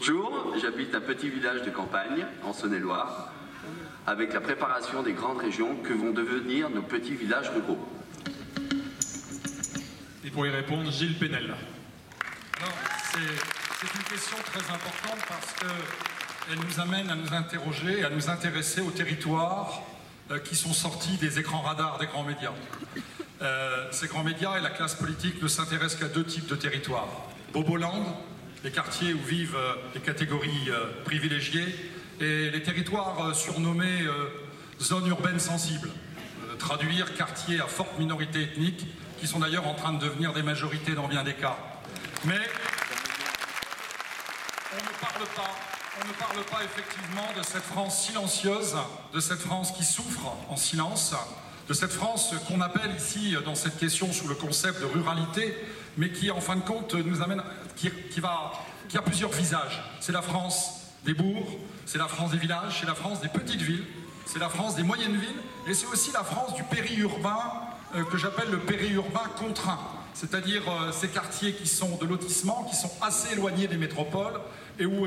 Bonjour, j'habite un petit village de campagne, en Saône-et-Loire, avec la préparation des grandes régions que vont devenir nos petits villages ruraux. Et pour y répondre, Gilles Pénel. Alors, c'est une question très importante parce qu'elle nous amène à nous interroger, à nous intéresser aux territoires qui sont sortis des écrans radars des grands médias. Ces grands médias et la classe politique ne s'intéressent qu'à deux types de territoires. Boboland, les quartiers où vivent les catégories privilégiées, et les territoires surnommés zones urbaines sensibles, traduire quartiers à forte minorité ethnique, qui sont d'ailleurs en train de devenir des majorités dans bien des cas. Mais on ne parle pas effectivement de cette France silencieuse, de cette France qui souffre en silence, de cette France qu'on appelle ici dans cette question sous le concept de ruralité, mais qui en fin de compte nous amène, qui a plusieurs visages. C'est la France des bourgs, c'est la France des villages, c'est la France des petites villes, c'est la France des moyennes villes, et c'est aussi la France du périurbain, que j'appelle le périurbain contraint. C'est-à-dire ces quartiers qui sont de lotissement, qui sont assez éloignés des métropoles, et où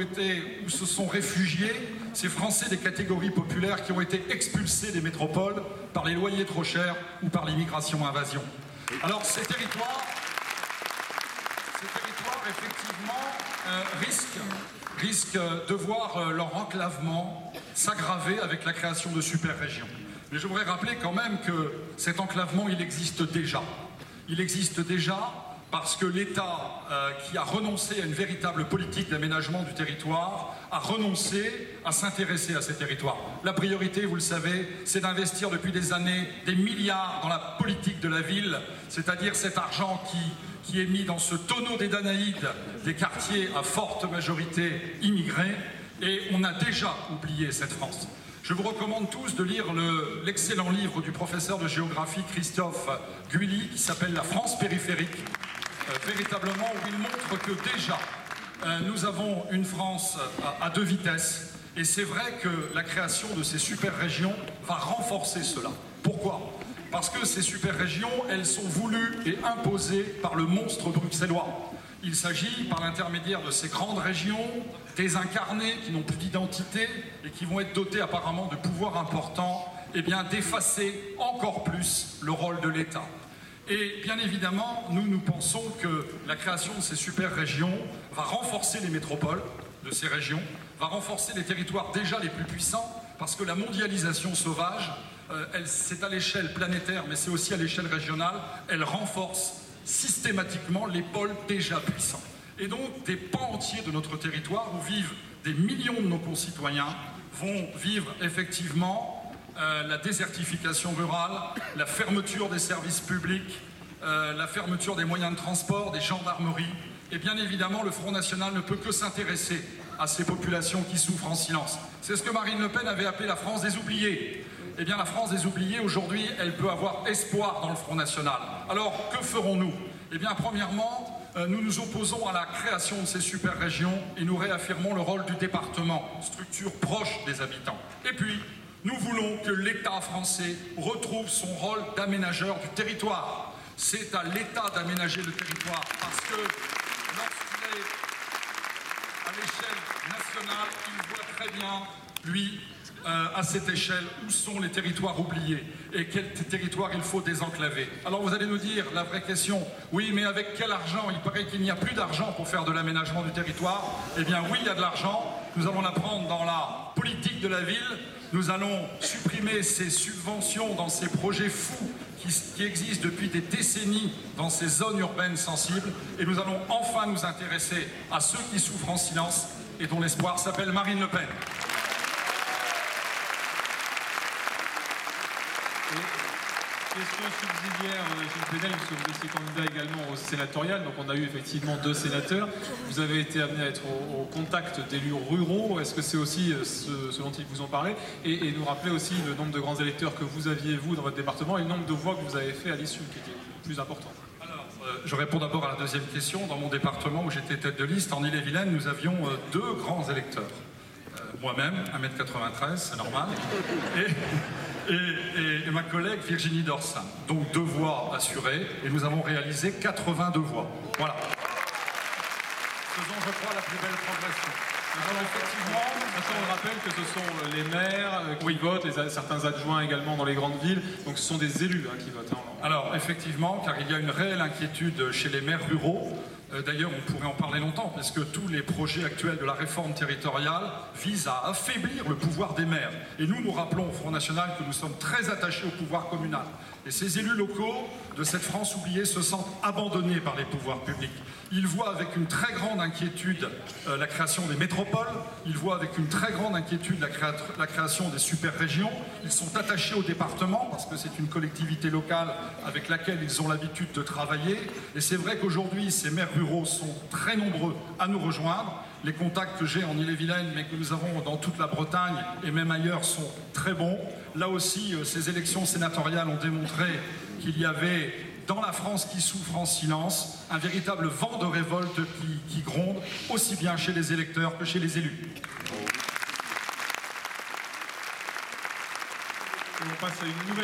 se sont réfugiés ces Français des catégories populaires qui ont été expulsés des métropoles par les loyers trop chers ou par l'immigration-invasion. Alors ces territoires effectivement, risquent de voir leur enclavement s'aggraver avec la création de super-régions. Mais je voudrais rappeler quand même que cet enclavement, il existe déjà. Il existe déjà parce que l'État, qui a renoncé à une véritable politique d'aménagement du territoire, a renoncé à s'intéresser à ces territoires. La priorité, vous le savez, c'est d'investir depuis des années des milliards dans la politique de la ville, c'est-à-dire cet argent qui est mis dans ce tonneau des Danaïdes des quartiers à forte majorité immigrés, et on a déjà oublié cette France. Je vous recommande tous de lire l'excellent livre du professeur de géographie Christophe Guilly qui s'appelle « La France périphérique », véritablement où il montre que déjà nous avons une France à deux vitesses, et c'est vrai que la création de ces super-régions va renforcer cela. Pourquoi ? Parce que ces super-régions, elles sont voulues et imposées par le monstre bruxellois. Il s'agit, par l'intermédiaire de ces grandes régions, désincarnées, qui n'ont plus d'identité et qui vont être dotées apparemment de pouvoirs importants, eh bien d'effacer encore plus le rôle de l'État. Et bien évidemment, nous pensons que la création de ces super-régions va renforcer les métropoles de ces régions, va renforcer les territoires déjà les plus puissants, parce que la mondialisation sauvage, c'est à l'échelle planétaire, mais c'est aussi à l'échelle régionale, elle renforce systématiquement les pôles déjà puissants. Et donc, des pans entiers de notre territoire où vivent des millions de nos concitoyens vont vivre effectivement la désertification rurale, la fermeture des services publics, la fermeture des moyens de transport, des gendarmeries. Et bien évidemment, le Front National ne peut que s'intéresser à ces populations qui souffrent en silence. C'est ce que Marine Le Pen avait appelé la France des oubliés. Eh bien, la France des oubliés, aujourd'hui, elle peut avoir espoir dans le Front National. Alors, que ferons-nous ? Eh bien, premièrement, nous nous opposons à la création de ces super-régions et nous réaffirmons le rôle du département, structure proche des habitants. Et puis, nous voulons que l'État français retrouve son rôle d'aménageur du territoire. C'est à l'État d'aménager le territoire parce que lorsqu'il est à l'échelle nationale, il voit très bien, lui, à cette échelle, où sont les territoires oubliés et quels territoires il faut désenclaver. Alors vous allez nous dire, la vraie question, oui, mais avec quel argent ? Il paraît qu'il n'y a plus d'argent pour faire de l'aménagement du territoire. Eh bien oui, il y a de l'argent, nous allons la prendre dans la politique de la ville, nous allons supprimer ces subventions dans ces projets fous qui existent depuis des décennies dans ces zones urbaines sensibles, et nous allons enfin nous intéresser à ceux qui souffrent en silence et dont l'espoir s'appelle Marine Le Pen. Question subsidiaire, Gilles Pénel, parce que vous étiez candidat également au sénatorial, donc on a eu effectivement 2 sénateurs. Vous avez été amené à être au contact d'élus ruraux. Est-ce que c'est aussi ce dont ils vous ont parlé, et nous rappeler aussi le nombre de grands électeurs que vous aviez, vous, dans votre département, et le nombre de voix que vous avez fait à l'issue, qui était plus important. Alors, je réponds d'abord à la deuxième question. Dans mon département, où j'étais tête de liste, en Ille-et-Vilaine, nous avions 2 grands électeurs. Moi-même, 1m93, c'est normal, et ma collègue Virginie Dorsin. Donc 2 voix assurées, et nous avons réalisé 82 voix. Voilà. Faisons, je crois, la plus belle progression. Alors effectivement, On rappelle que ce sont les maires qui votent, certains adjoints également dans les grandes villes, donc ce sont des élus qui votent. alors effectivement, car il y a une réelle inquiétude chez les maires ruraux. D'ailleurs, on pourrait en parler longtemps, parce que tous les projets actuels de la réforme territoriale visent à affaiblir le pouvoir des maires. Et nous rappelons au Front National que nous sommes très attachés au pouvoir communal. Et ces élus locaux de cette France oubliée se sentent abandonnés par les pouvoirs publics. Ils voient avec une très grande inquiétude la création des métropoles, ils voient avec une très grande inquiétude la création des super-régions, ils sont attachés au département parce que c'est une collectivité locale avec laquelle ils ont l'habitude de travailler. Et c'est vrai qu'aujourd'hui, ces maires ruraux sont très nombreux à nous rejoindre. Les contacts que j'ai en Ille-et-Vilaine, mais que nous avons dans toute la Bretagne et même ailleurs, sont très bons. Là aussi, ces élections sénatoriales ont démontré qu'il y avait, dans la France qui souffre en silence, un véritable vent de révolte qui gronde, aussi bien chez les électeurs que chez les élus. On passe à une nouvelle